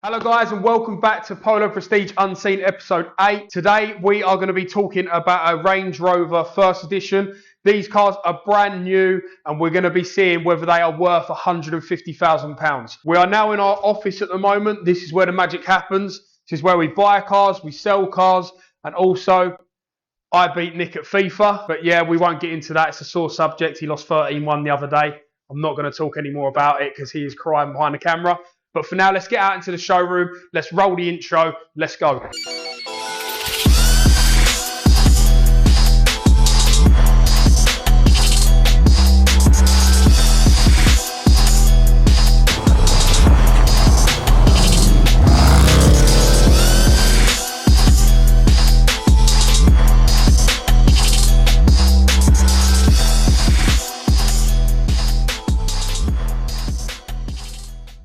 Hello guys and welcome back to Polo Prestige Unseen episode 8. Today we are going to be talking about a Range Rover first edition. These cars are brand new and we're going to be seeing whether they are worth £150,000. We are now in our office at the moment. This is where the magic happens. This is where we buy cars, we sell cars, and also I beat Nick at FIFA. But yeah, we won't get into that. It's a sore subject. He lost 13-1 the other day. I'm not going to talk any more about it because he is crying behind the camera. But for now, let's get out into the showroom. Let's roll the intro. Let's go.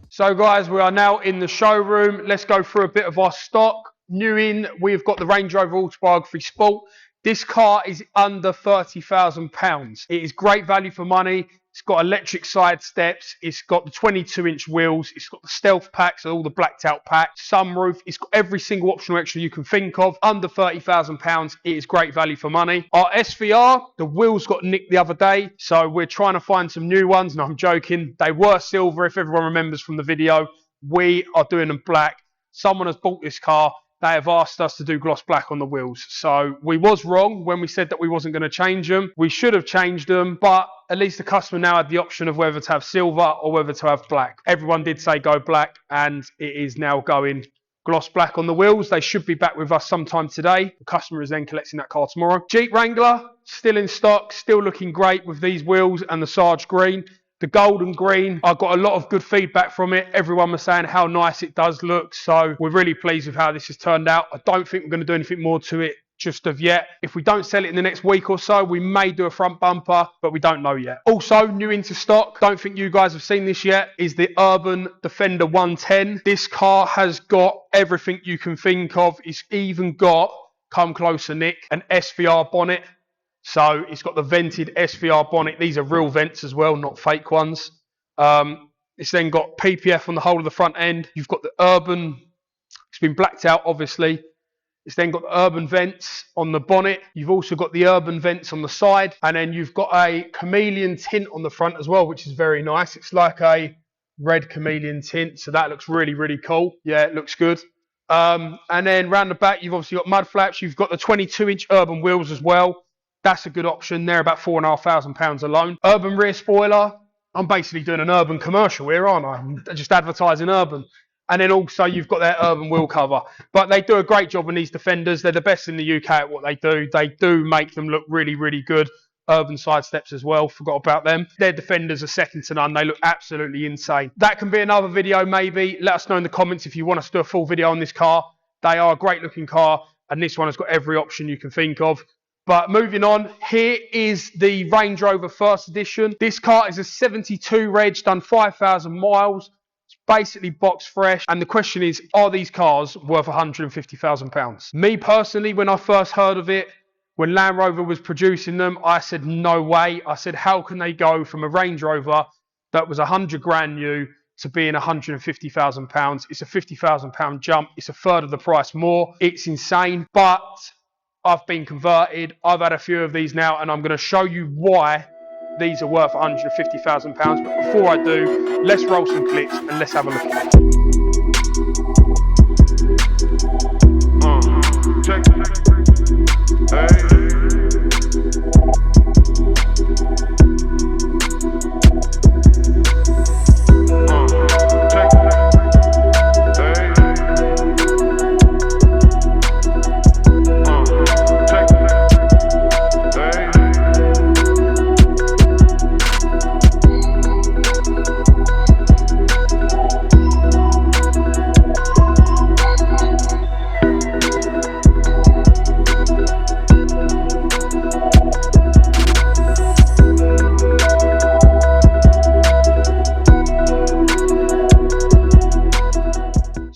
So guys, we are now in the showroom. Let's go through a bit of our stock. New in, we've got the Range Rover Autobiography Sport. This car is under £30,000. It is great value for money. It's got electric side steps. It's got the 22-inch wheels. It's got the stealth packs, so all the blacked out packs, sunroof. It's got every single optional extra you can think of. Under £30,000. It is great value for money. Our SVR, the wheels got nicked the other day, so we're trying to find some new ones. No, I'm joking. They were silver, if everyone remembers from the video. We are doing them black. Someone has bought this car. They have asked us to do gloss black on the wheels. So we was wrong when we said that we wasn't going to change them. We should have changed them, but at least the customer now had the option of whether to have silver or whether to have black. Everyone did say go black, and it is now going gloss black on the wheels. They should be back with us sometime today. The customer is then collecting that car tomorrow. Jeep Wrangler, still in stock, still looking great with these wheels and the Sarge green. The gold and green, I got a lot of good feedback from it. Everyone was saying how nice it does look. So we're really pleased with how this has turned out. I don't think we're going to do anything more to it just of yet. If we don't sell it in the next week or so, we may do a front bumper, but we don't know yet. Also, new into stock, don't think you guys have seen this yet, is the Urban Defender 110. This car has got everything you can think of. It's even got, come closer Nick, an SVR bonnet. So it's got the vented SVR bonnet. These are real vents as well, not fake ones. It's then got PPF on the whole of the front end. You've got the Urban, it's been blacked out obviously. It's then got the Urban vents on the bonnet. You've also got the Urban vents on the side. And then you've got a chameleon tint on the front as well, which is very nice. It's like a red chameleon tint. So that looks really, really cool. Yeah, it looks good. And then round the back, you've obviously got mud flaps. You've got the 22-inch Urban wheels as well. That's a good option. They're about £4,500 alone. Urban rear spoiler. I'm basically doing an Urban commercial here, aren't I? I'm just advertising Urban. And then also you've got their Urban wheel cover. But they do a great job on these Defenders. They're the best in the UK at what they do. They do make them look really, really good. Urban side steps as well. Forgot about them. Their Defenders are second to none. They look absolutely insane. That can be another video maybe. Let us know in the comments if you want us to do a full video on this car. They are a great looking car. And this one has got every option you can think of. But moving on, here is the Range Rover First Edition. This car is a 72 reg, done 5,000 miles. It's basically box fresh. And the question is, are these cars worth £150,000? Me personally, when I first heard of it, when Land Rover was producing them, I said, no way. I said, how can they go from a Range Rover that was 100 grand new to being £150,000? It's a £50,000 jump. It's a third of the price more. It's insane. But I've been converted. I've had a few of these now, and I'm going to show you why these are worth £150,000. But before I do, let's roll some clips and let's have a look at it.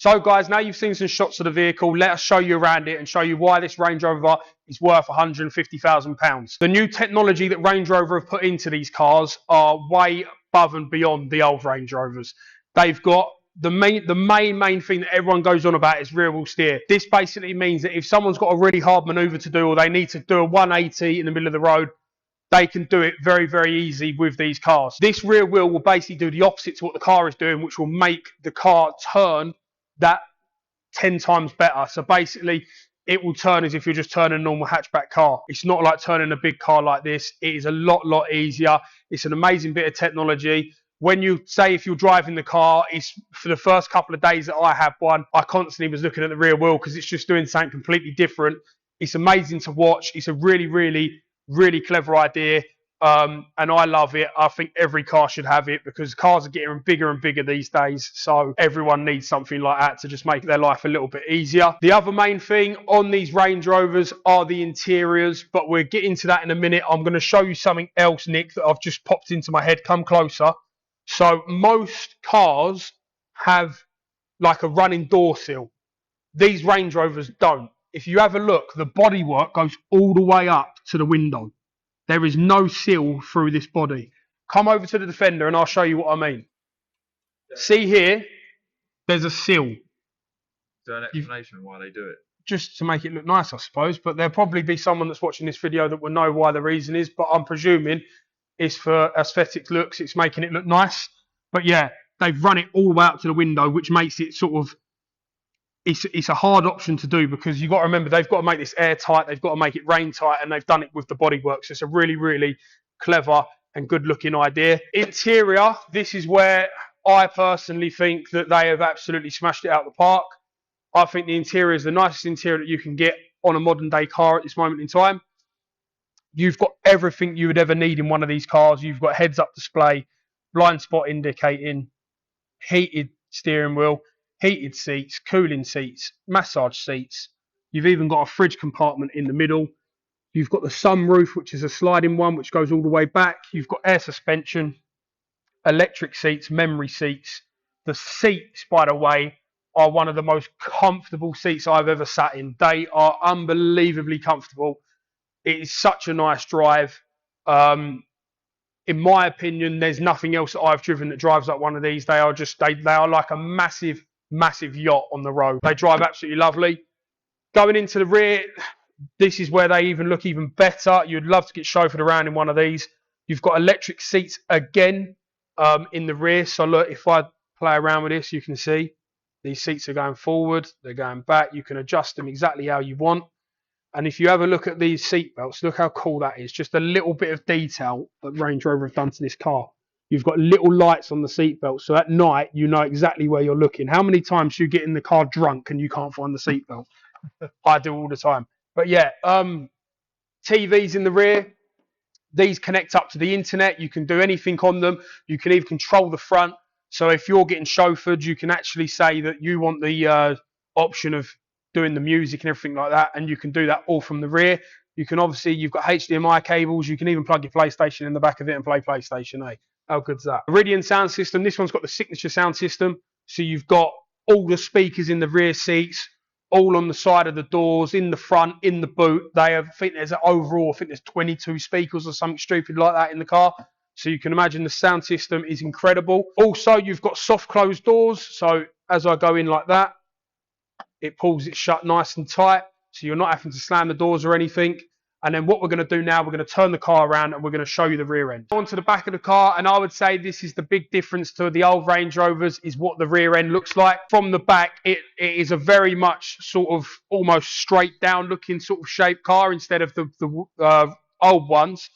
So guys, now you've seen some shots of the vehicle, let us show you around it and show you why this Range Rover is worth £150,000. The new technology that Range Rover have put into these cars are way above and beyond the old Range Rovers. They've got the main thing that everyone goes on about is rear wheel steer. This basically means that if someone's got a really hard maneuver to do, or they need to do a 180 in the middle of the road, they can do it very, very easy with these cars. This rear wheel will basically do the opposite to what the car is doing, which will make the car turn that 10 times better. So basically, it will turn as if you're just turning a normal hatchback car. It's not like turning a big car like this. It is a lot easier. It's an amazing bit of technology. When you say, if you're driving the car, it's for the first couple of days that I had one, I constantly was looking at the rear wheel because it's just doing something completely different. It's amazing to watch. It's a really clever idea. And I love it. I think every car should have it because cars are getting bigger and bigger these days. So everyone needs something like that to just make their life a little bit easier. The other main thing on these Range Rovers are the interiors, but we'll get into that in a minute. I'm going to show you something else, Nick, that I've just popped into my head. Come closer. So most cars have like a running door sill. These Range Rovers don't. If you have a look, the bodywork goes all the way up to the window. There is no sill through this body. Come over to the Defender and I'll show you what I mean. Yeah. See here, there's a sill. Is there an explanation why they do it? Just to make it look nice, I suppose. But there'll probably be someone that's watching this video that will know why the reason is. But I'm presuming it's for aesthetic looks. It's making it look nice. But yeah, they've run it all the way up to the window, which makes it sort of... It's a hard option to do because you've got to remember they've got to make this airtight, they've got to make it rain tight, and they've done it with the bodywork. So it's a really clever and good looking idea. Interior, this is where I personally think that they have absolutely smashed it out of the park. I think the interior is the nicest interior that you can get on a modern day car at this moment in time. You've got everything you would ever need in one of these cars. You've got heads up display, blind spot indicating, heated steering wheel, heated seats, cooling seats, massage seats. You've even got a fridge compartment in the middle. You've got the sunroof, which is a sliding one, which goes all the way back. You've got air suspension, electric seats, memory seats. The seats, by the way, are one of the most comfortable seats I've ever sat in. They are unbelievably comfortable. It is such a nice drive. In my opinion, there's nothing else that I've driven that drives like one of these. They are like a massive yacht on the road. They drive absolutely lovely. Going into the rear, this is where they even look even better. You'd love to get chauffeured around in one of these. You've got electric seats again in the rear. So look, if I play around with this, you can see these seats are going forward, they're going back. You can adjust them exactly how you want. And if you have a look at these seat belts, look how cool that is. Just a little bit of detail that Range Rover have done to this car. You've got little lights on the seatbelt, so at night you know exactly where you're looking. How many times do you get in the car drunk and you can't find the seatbelt? I do all the time. But yeah, TVs in the rear. These connect up to the internet. You can do anything on them. You can even control the front. So if you're getting chauffeured, you can actually say that you want the option of doing the music and everything like that, and you can do that all from the rear. You can obviously, you've got HDMI cables. You can even plug your PlayStation in the back of it and play PlayStation, eh? How good's that? Iridium sound system. This one's got the signature sound system. So you've got all the speakers in the rear seats, all on the side of the doors, in the front, in the boot. They have, I think there's overall, I think there's 22 speakers or something stupid like that in the car. So you can imagine the sound system is incredible. Also, you've got soft closed doors. So as I go in like that, it pulls it shut nice and tight. So you're not having to slam the doors or anything. And then what we're going to do now, we're going to turn the car around and we're going to show you the rear end. Onto the back of the car, and I would say this is the big difference to the old Range Rovers, is what the rear end looks like. From the back, it is a very much sort of almost straight down looking sort of shaped car instead of the old ones.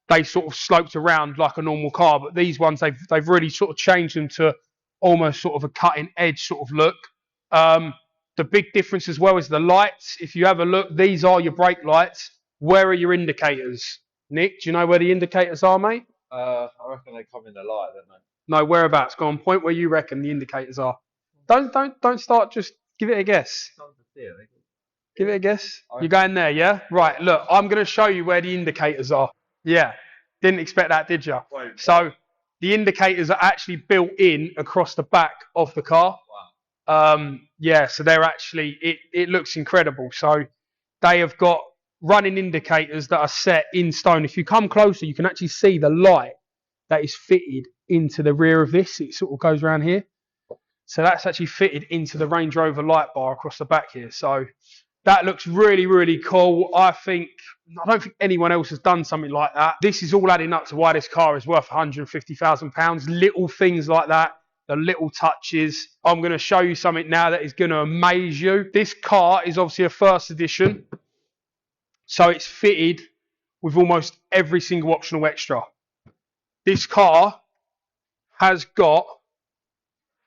They sort of sloped around like a normal car, but these ones, they've really sort of changed them to almost sort of a cutting edge sort of look. The big difference as well is the lights. If you have a look, these are your brake lights. Where are your indicators? Nick, do you know where the indicators are, mate? I reckon they come in the light, don't they? No, whereabouts? Go on, point where you reckon the indicators are. Don't start, just give it a guess. Give it a guess. You're going there, yeah? Right, look, I'm going to show you where the indicators are. Yeah, didn't expect that, did you? So the indicators are actually built in across the back of the car. Wow. Yeah, so they're actually, it looks incredible. So they have got running indicators that are set in stone. If you come closer, you can actually see the light that is fitted into the rear of this. It sort of goes around here. So that's actually fitted into the Range Rover light bar across the back here. So that looks really, really cool. I don't think anyone else has done something like that. This is all adding up to why this car is worth £150,000. Little things like that, the little touches. I'm going to show you something now that is going to amaze you. This car is obviously a first edition. So it's fitted with almost every single optional extra. This car has got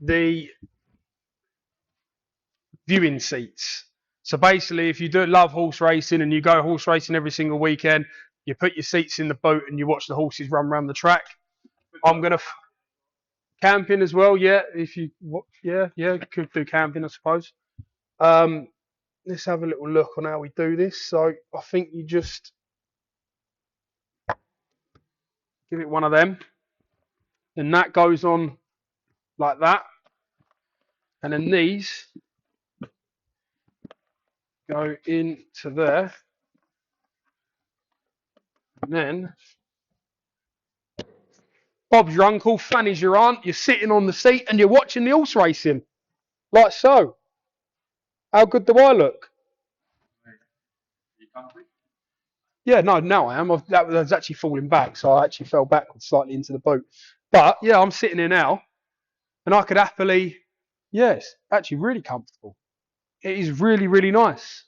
the viewing seats. So basically, if you do love horse racing and you go horse racing every single weekend, you put your seats in the boot and you watch the horses run around the track. I'm gonna camping as well, yeah. If you, yeah, could do camping, I suppose. Let's have a little look on how we do this. So I think you just give it one of them, and that goes on like that, and then these go into there, and then Bob's your uncle, Fanny's your aunt, you're sitting on the seat and you're watching the horse racing. Like so. How good do I look? Yeah, no, now I am. That was actually falling back, so I actually fell backwards slightly into the boot. But yeah, I'm sitting here now, and I could happily, yes, actually really comfortable. It is really, really nice.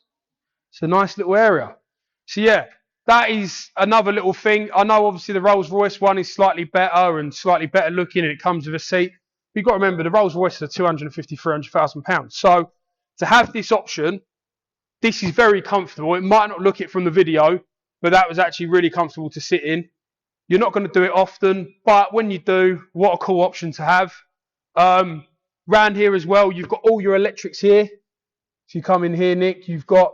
It's a nice little area. So yeah, that is another little thing. I know obviously the Rolls Royce one is slightly better and slightly better looking, and it comes with a seat. But you've got to remember the Rolls Royce are £250,000, £300,000. So to have this option, this is very comfortable. It might not look it from the video, but that was actually really comfortable to sit in. You're not going to do it often, but when you do, what a cool option to have. Round here as well, you've got all your electrics here. If you come in here, Nick, you've got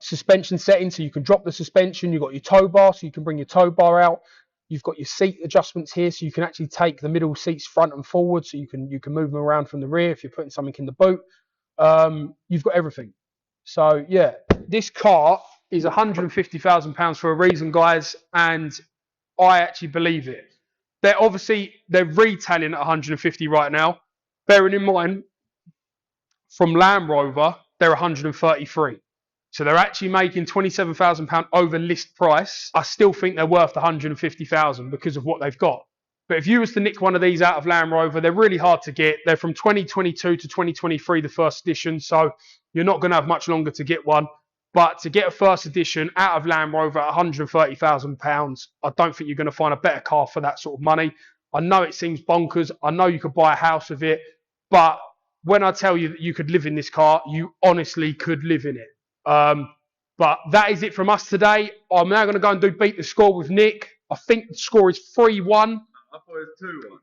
suspension settings, so you can drop the suspension. You've got your tow bar, so you can bring your tow bar out. You've got your seat adjustments here, so you can actually take the middle seats front and forward, so you can move them around from the rear if you're putting something in the boot. You've got everything. So yeah, this car is £150,000 for a reason, guys, and I actually believe it. They're retailing at 150 right now. Bearing in mind, from Land Rover, they're 133. So they're actually making £27,000 over list price. I still think they're worth 150,000 because of what they've got. But if you was to nick one of these out of Land Rover, they're really hard to get. They're from 2022 to 2023, the first edition. So you're not going to have much longer to get one. But to get a first edition out of Land Rover at £130,000, I don't think you're going to find a better car for that sort of money. I know it seems bonkers. I know you could buy a house with it. But when I tell you that you could live in this car, you honestly could live in it. But that is it from us today. I'm now going to go and do Beat the Score with Nick. I think the score is 3-1. I thought it was 2-1.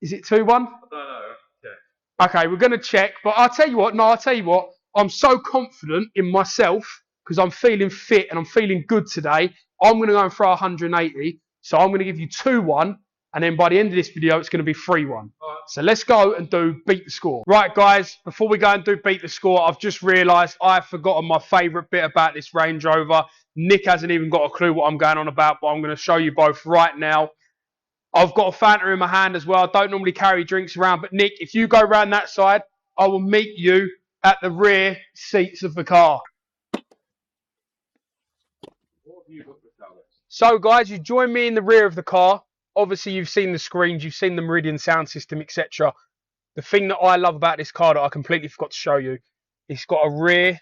Is it 2-1? I don't know. Yeah. Okay, we're going to check. But I'll tell you what. I'm so confident in myself because I'm feeling fit and I'm feeling good today. I'm going to go and throw 180. So I'm going to give you 2-1. And then by the end of this video, it's going to be 3-1. Right. So let's go and do Beat the Score. Right, guys, before we go and do Beat the Score, I've just realised I've forgotten my favourite bit about this Range Rover. Nick hasn't even got a clue what I'm going on about, but I'm going to show you both right now. I've got a Fanta in my hand as well. I don't normally carry drinks around, but Nick, if you go around that side, I will meet you at the rear seats of the car. What have you got to tell us? So, guys, you join me in the rear of the car. Obviously, you've seen the screens, you've seen the Meridian sound system, etc. The thing that I love about this car that I completely forgot to show you, it's got a rear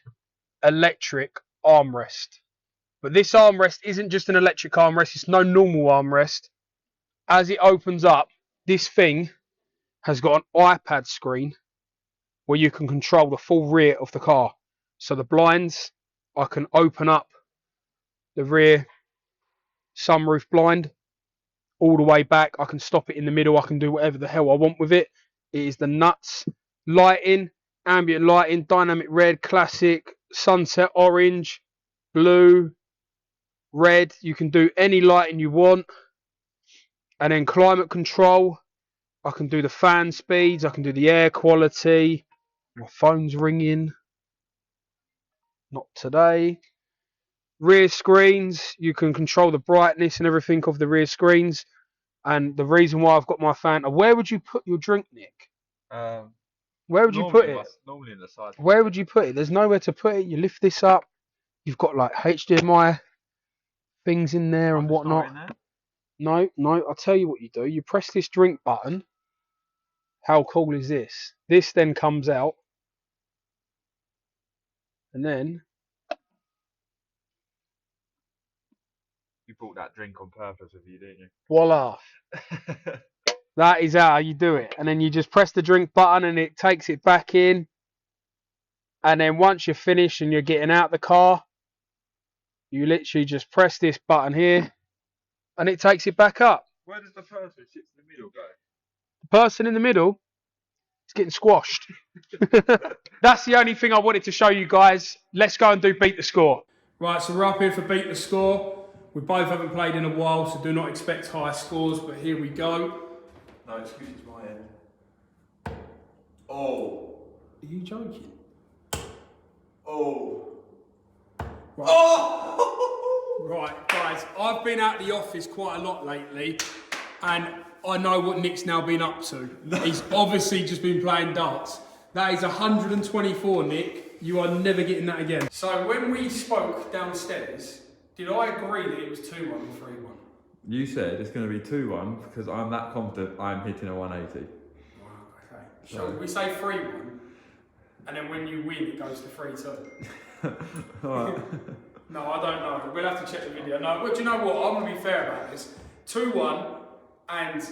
electric armrest. But this armrest isn't just an electric armrest, it's no normal armrest. As it opens up, this thing has got an iPad screen where you can control the full rear of the car. So the blinds, I can open up the rear sunroof blind all the way back. I can stop it in the middle. I can do whatever the hell I want with it. It is the nuts. Lighting, ambient lighting, dynamic red, classic, sunset orange, blue, red. You can do any lighting you want. And then climate control. I can do the fan speeds. I can do the air quality. My phone's ringing. Not today. Rear screens. You can control the brightness and everything of the rear screens. And the reason why I've got my Fanta. Where would you put your drink, Nick? Where would you put it? Normally in the side. Where would you put it? There's nowhere to put it. You lift this up. You've got like HDMI things in there and whatnot. No, I'll tell you what you do. You press this drink button. How cool is this? This then comes out. And then... You brought that drink on purpose with you, didn't you? Voila. That is how you do it. And then you just press the drink button and it takes it back in. And then once you're finished and you're getting out the car, you literally just press this button here and it takes it back up. Where does the person who sits in the middle go? The person in the middle is getting squashed. That's the only thing I wanted to show you guys. Let's go and do Beat the Score. Right, so we're up here for Beat the Score. We both haven't played in a while, so do not expect high scores, but here we go. No excuses, my end. Oh. Are you joking? Oh. Right. Oh! Right, guys, I've been out of the office quite a lot lately, and I know what Nick's now been up to. He's obviously just been playing darts. That is 124, Nick. You are never getting that again. So when we spoke downstairs, did I agree that it was 2-1 or 3-1? You said it's going to be 2-1 because I'm that confident I'm hitting a 180. Wow, okay. So we say 3-1, and then when you win, it goes to 3-2. Alright. No, I don't know. We'll have to check the video. No, but do you know what? I'm going to be fair about this. 2-1, and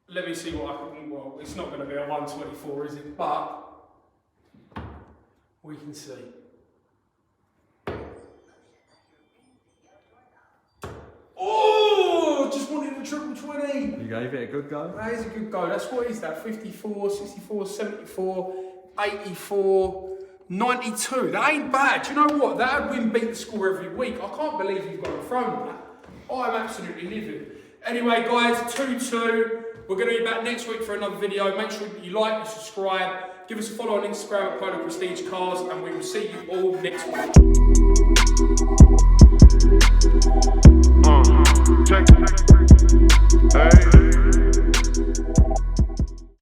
let me see what I can... Well, it's not going to be a 124, is it? But we can see. Oh, just wanted a triple 20. You gave it a good go? That is a good go. That's what is that? 54, 64, 74, 84... 92, that ain't bad. Do you know what? That would win Beat the Score every week. I can't believe you've got a throne that. I'm absolutely livid. Anyway, guys, 2-2. We're going to be back next week for another video. Make sure that you like, you subscribe, give us a follow on Instagram at Polo Prestige Cars, and we will see you all next week.